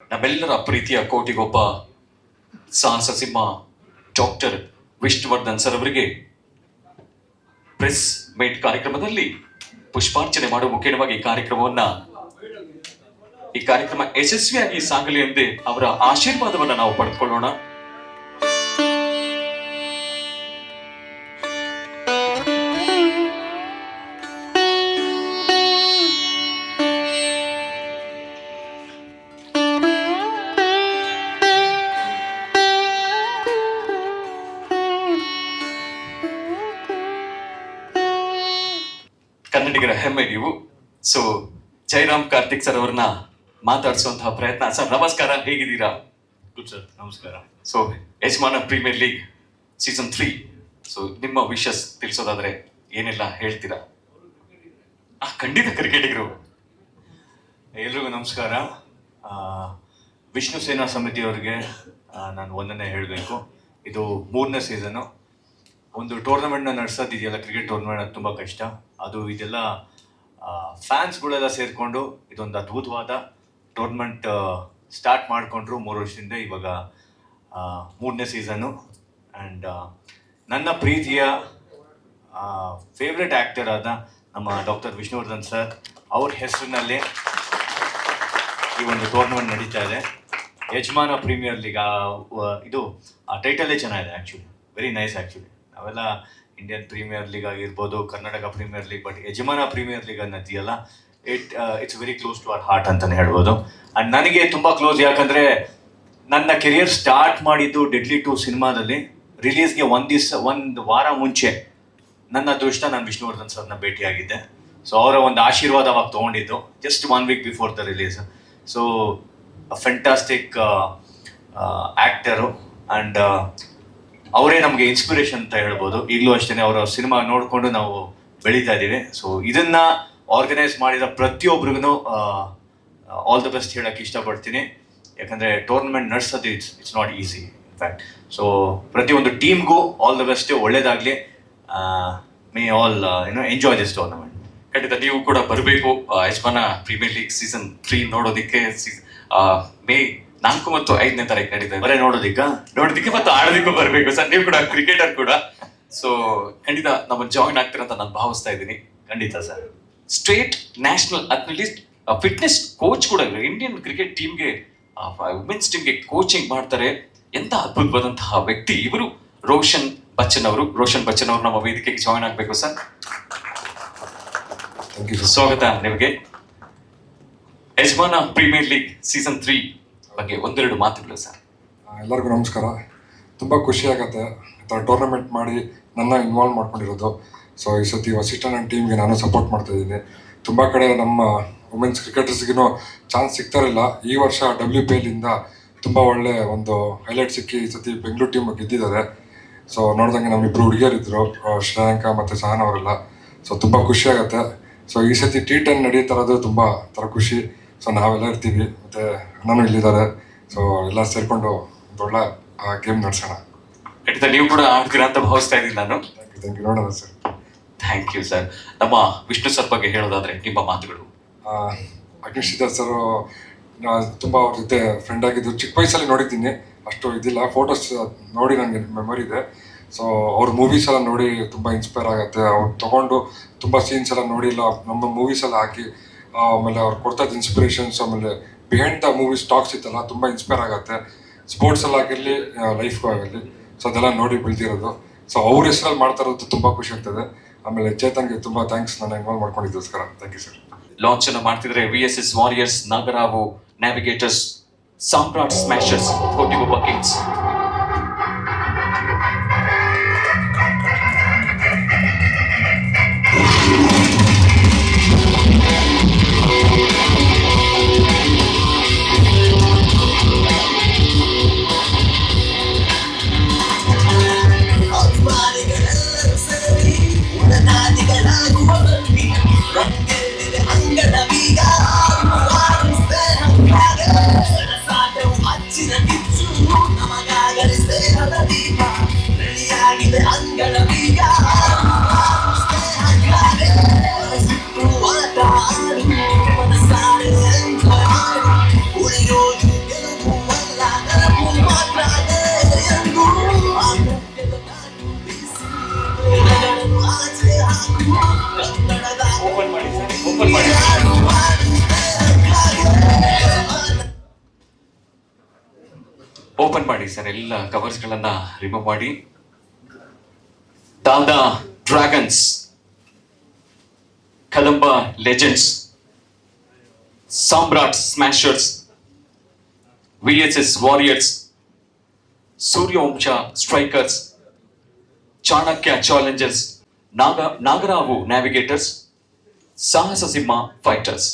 ನಮ್ಮೆಲ್ಲರ ಪ್ರೀತಿಯ ಕೋಟಿಗೊಬ್ಬ ಸಾಹಸ ಸಿಂಹ ಡಾಕ್ಟರ್ ವಿಷ್ಣುವರ್ಧನ್ ಸರ್ ಅವರಿಗೆ ಪ್ರೆಸ್ ಮೀಟ್ ಕಾರ್ಯಕ್ರಮದಲ್ಲಿ ಪುಷ್ಪಾರ್ಚನೆ ಮಾಡುವ ಮುಖ್ಯವಾಗಿ ಈ ಕಾರ್ಯಕ್ರಮ ಯಶಸ್ವಿಯಾಗಿ ಸಾಗಲಿ ಎಂದೇ ಅವರ ಆಶೀರ್ವಾದವನ್ನ ನಾವು ಪಡೆದುಕೊಳ್ಳೋಣ. ಕನ್ನಡಿಗರ ಹೆಮ್ಮೆ ನೀವು. ಸೊ ಜೈರಾಮ್ ಕಾರ್ತಿಕ್ ಸರ್ ಅವ್ರನ್ನ ಮಾತಾಡಿಸುವಂತಹ ಪ್ರಯತ್ನ. ಸರ್ ನಮಸ್ಕಾರ, ಹೇಗಿದ್ದೀರಾ? ಗುಡ್ ಸರ್, ನಮಸ್ಕಾರ. ಸೊ ಯಜಮಾನ ಪ್ರೀಮಿಯರ್ ಲೀಗ್ ಸೀಸನ್ 3, ಸೊ ನಿಮ್ಮ ವಿಶಸ್ ತಿಳಿಸೋದಾದ್ರೆ ಏನೆಲ್ಲ ಹೇಳ್ತೀರಾ? ಖಂಡಿತ ಕ್ರಿಕೆಟಿಗರು ಎಲ್ರಿಗೂ ನಮಸ್ಕಾರ. ವಿಷ್ಣು ಸೇನಾ ಸಮಿತಿಯವರಿಗೆ ನಾನು ಒಂದನ್ನೇ ಹೇಳಬೇಕು, ಇದು 3ನೇ ಸೀಸನು. ಒಂದು ಟೂರ್ನಮೆಂಟ್ನ ನಡೆಸೋದಿದೆಯಲ್ಲ, ಕ್ರಿಕೆಟ್ ಟೂರ್ನಮೆಂಟ್, ಅದು ತುಂಬ ಕಷ್ಟ. ಅದು ಇದೆಲ್ಲ ಫ್ಯಾನ್ಸ್ಗಳೆಲ್ಲ ಸೇರಿಕೊಂಡು ಇದೊಂದು ಅದ್ಭುತವಾದ ಟೂರ್ನಮೆಂಟ್ ಸ್ಟಾರ್ಟ್ ಮಾಡಿಕೊಂಡ್ರು 3 ವರ್ಷದಿಂದ. ಇವಾಗ 3ನೇ ಸೀಸನ್ನು. ಆ್ಯಂಡ್ ನನ್ನ ಪ್ರೀತಿಯ ಫೇವ್ರೆಟ್ ಆ್ಯಕ್ಟರ್ ಆದ ನಮ್ಮ ಡಾಕ್ಟರ್ ವಿಷ್ಣುವರ್ಧನ್ ಸರ್ ಅವ್ರ ಹೆಸರಿನಲ್ಲಿ ಈ ಒಂದು ಟೂರ್ನಮೆಂಟ್ ನಡೀತಾ ಇದೆ. ಯಜಮಾನ ಪ್ರೀಮಿಯರ್ ಲೀಗ್, ಇದು ಟೈಟಲೇ ಚೆನ್ನಾಗಿದೆ ಆ್ಯಕ್ಚುಲಿ, ವೆರಿ ನೈಸ್ ಆ್ಯಕ್ಚುಲಿ. ನಾವೆಲ್ಲ ಇಂಡಿಯನ್ ಪ್ರೀಮಿಯರ್ ಲೀಗ್ ಆಗಿರ್ಬೋದು, Karnataka premier league, but Yajamana premier league ಅನ್ನೋದಿಯಲ್ಲ, it's very close to our heart ಅಂತಲೇ ಹೇಳ್ಬೋದು. ಆ್ಯಂಡ್ ನನಗೆ ತುಂಬ ಕ್ಲೋಸ್, ಯಾಕಂದರೆ ನನ್ನ ಕೆರಿಯರ್ ಸ್ಟಾರ್ಟ್ ಮಾಡಿದ್ದು ಡೆಡ್ಲಿ 2 ಸಿನಿಮಾದಲ್ಲಿ. ರಿಲೀಸ್ಗೆ ಒಂದು ವಾರ ಮುಂಚೆ ನನ್ನ ಅದೃಷ್ಟ ನಾನು ವಿಷ್ಣುವರ್ಧನ್ ಸರ್ನ ಭೇಟಿಯಾಗಿದ್ದೆ. ಸೊ ಅವರ ಒಂದು ಆಶೀರ್ವಾದ ಅವಾಗ ತೊಗೊಂಡಿದ್ದು just 1 weak before the release. So fantastic actor, and ಅವರೇ ನಮಗೆ ಇನ್ಸ್ಪಿರೇಷನ್ ಅಂತ ಹೇಳ್ಬೋದು. ಈಗಲೂ ಅಷ್ಟೇ ಅವರ ಸಿನಿಮಾ ನೋಡಿಕೊಂಡು ನಾವು ಬೆಳೀತಾ ಇದ್ದೀವಿ. ಸೊ ಇದನ್ನು ಆರ್ಗನೈಸ್ ಮಾಡಿದ ಪ್ರತಿಯೊಬ್ಬರಿಗೂ ಆಲ್ ದ ಬೆಸ್ಟ್ ಹೇಳೋಕ್ಕೆ ಇಷ್ಟಪಡ್ತೀನಿ. ಯಾಕಂದರೆ ಟೂರ್ನಮೆಂಟ್ ನಡೆಸೋದು it's not easy in fact. So ಪ್ರತಿಯೊಂದು ಟೀಮ್ಗೂ ಆಲ್ ದ ಬೆಸ್ಟ್, ಒಳ್ಳೇದಾಗಲಿ. May all enjoy this tournament. ಖಂಡಿತ ನೀವು ಕೂಡ ಬರಬೇಕು ಯಜಮಾನ ಪ್ರೀಮಿಯರ್ ಲೀಗ್ ಸೀಸನ್ 3 ನೋಡೋದಕ್ಕೆ. ಮೇ 4 ಮತ್ತು 5ನೇ ತಾರೀಕು ನಡೀತದೆ. ಬರೀ ನೋಡೋದಿಕ್ಕೆ ಮತ್ತು ಆಡೋದಕ್ಕೂ ಬರಬೇಕು ಸರ್. ನೀವು ಕೂಡ ಕ್ರಿಕೆಟರ್ ಕೂಡ. ಸೊ ಖಂಡಿತ ನಮ್ಮ ಜಾಯಿನ್ ಆಗ್ತೀರ ಅಂತ ನಾನು ಭಾವಿಸ್ತಾ ಇದ್ದೀನಿ. ಖಂಡಿತ sir. State national at least fitness coach ಕೂಡ ಇಂಡಿಯನ್ ಕ್ರಿಕೆಟ್ ಟೀಮ್ಗೆ, ವುಮೆನ್ಸ್ ಟೀಮ್ಗೆ ಕೋಚಿಂಗ್ ಮಾಡ್ತಾರೆ. ಎಂತ ಅದ್ಭುತವಾದಂತಹ ವ್ಯಕ್ತಿ ಇವರು. ರೋಷನ್ ಬಚ್ಚನ್ ಅವರು ನಮ್ಮ ವೇದಿಕೆಗೆ ಜಾಯಿನ್ ಆಗಬೇಕು ಸರ್. ಸ್ವಾಗತ ನಿಮಗೆ. ಯಜಮಾನ ಪ್ರೀಮಿಯರ್ ಲೀಗ್ ಸೀಸನ್ 3 ಬಗ್ಗೆ ಒಂದೆರಡು ಮಾತುಗಳು ಸರ್. ಎಲ್ಲರಿಗೂ ನಮಸ್ಕಾರ. ತುಂಬ ಖುಷಿ ಆಗುತ್ತೆ ಈ ಥರ ಟೂರ್ನಮೆಂಟ್ ಮಾಡಿ ನನ್ನ ಇನ್ವಾಲ್ವ್ ಮಾಡ್ಕೊಂಡಿರೋದು. ಸೊ ಈ ಸತಿ ವಸಿಷ್ಠ ನನ್ನ ಟೀಮ್ಗೆ ನಾನು ಸಪೋರ್ಟ್ ಮಾಡ್ತಾಯಿದ್ದೀನಿ. ತುಂಬ ಕಡೆ ನಮ್ಮ ವುಮೆನ್ಸ್ ಕ್ರಿಕೆಟರ್ಸ್ಗೂ ಚಾನ್ಸ್ ಸಿಗ್ತಾರಿಲ್ಲ. ಈ ವರ್ಷ WPLಯಿಂದ ತುಂಬ ಒಳ್ಳೆ ಒಂದು ಹೈಲೈಟ್ ಸಿಕ್ಕಿ ಈ ಸತಿ ಬೆಂಗಳೂರು ಟೀಮ್ ಗೆದ್ದಿದ್ದಾರೆ. ಸೊ ನೋಡ್ದಂಗೆ ನಮ್ಮಿಬ್ಬರು ಹುಡುಗಿಯರಿದ್ದರು, ಶ್ರೇಯಾಂಕ ಮತ್ತು ಸಹನ ಅವರೆಲ್ಲ. ಸೊ ತುಂಬ ಖುಷಿ ಆಗುತ್ತೆ. ಸೊ ಈ ಸತಿ T10 ನಡೀತಾ ಇರೋದು ತುಂಬ ಥರ ಖುಷಿ. ಸೊ ನಾವೆಲ್ಲ ಇರ್ತೀವಿ, ಮತ್ತು ನಾನು ಇಲ್ಲಿದ್ದಾರೆ. ಸೊ ಎಲ್ಲ ಸೇರಿಕೊಂಡು ಒಂದು ಒಳ್ಳೆ ಗೇಮ್ ನಡೆಸೋಣ. ಖಂಡಿತ ನೀವು ಕೂಡ ಆಡ್ತೀರಾ ಅಂತ ಭಾವಿಸ್ತಾ ಇದ್ದೀನಿ ನಾನು. Thank you. ನೋಡೋಣ ಸರ್. Thank you sir. ನಮ್ಮ ವಿಷ್ಣು ಸರ್ ಬಗ್ಗೆ ಹೇಳೋದಾದ್ರೆ ನಿಮ್ಮ ಮಾತುಗಳು. ಅಗ್ನಿಶ್ರೀಧರ್ ಸರ್ ತುಂಬ ಅವ್ರ ಜೊತೆ ಫ್ರೆಂಡ್ ಆಗಿದ್ದು. ಚಿಕ್ಕ ವಯಸ್ಸಲ್ಲಿ ನೋಡಿದ್ದೀನಿ, ಅಷ್ಟು ಇದಿಲ್ಲ. ಫೋಟೋಸ್ ನೋಡಿ ನನಗೆ ಮೆಮೊರಿ ಇದೆ. ಸೊ ಅವ್ರ ಮೂವೀಸ್ ಎಲ್ಲ ನೋಡಿ ತುಂಬ ಇನ್ಸ್ಪೈರ್ ಆಗುತ್ತೆ. ಅವ್ರು ತೊಗೊಂಡು ತುಂಬ ಸೀನ್ಸ್ ಎಲ್ಲ ನೋಡಿ ನಮ್ಮ ಮೂವೀಸೆಲ್ಲ ಹಾಕಿ, ಆಮೇಲೆ ಅವ್ರು ಕೊಡ್ತಾಯಿದ್ದ ಇನ್ಸ್ಪಿರೇಷನ್ಸ್, ಆಮೇಲೆ ಬಿಹೈಂಡ್ ದ ಮೂವೀಸ್ ಟಾಕ್ಸ್ ಇತ್ತಲ್ಲ, ತುಂಬ ಇನ್ಸ್ಪೈರ್ ಆಗುತ್ತೆ. ಸ್ಪೋರ್ಟ್ಸ್ ಎಲ್ಲ ಆಗಿರಲಿ, ಲೈಫ್ಗೂ ಆಗಲಿ. ಸೊ ಅದೆಲ್ಲ ನೋಡಿ ಬೆಳೆದಿರೋದು. ಸೊ ಅವ್ರ ಹೆಸರಲ್ಲಿ ಮಾಡ್ತಾ ಇರೋದು ತುಂಬ ಖುಷಿ ಆಗ್ತದೆ. ಆಮೇಲೆ ಚೇತನ್ಗೆ ತುಂಬ ಥ್ಯಾಂಕ್ಸ್, ನಾನು ಇನ್ವಾಲ್ವ್ ಮಾಡ್ಕೊಂಡಿದ್ದೋಸ್ಕರ. Thank you sir. ಲಾಂಚ್ ಅನ್ನು ಮಾಡ್ತಿದ್ರೆ VSS warriors, Nagaravu navigators, Samrat smashers, Kotigobba kings. Namaga open ಮಾಡಿ. ಓಪನ್ ಮಾಡಿ ಸರ್, ಎಲ್ಲ ಕವರ್ಸ್ ಗಳನ್ನ ರಿಮೂವ್ ಮಾಡಿ. Dada dragons, Kadamba legends, Samrat smashers, VSS warriors, Suryavamsha strikers, Chanakya challengers, Nagaravu navigators, Sahasa Simha fighters.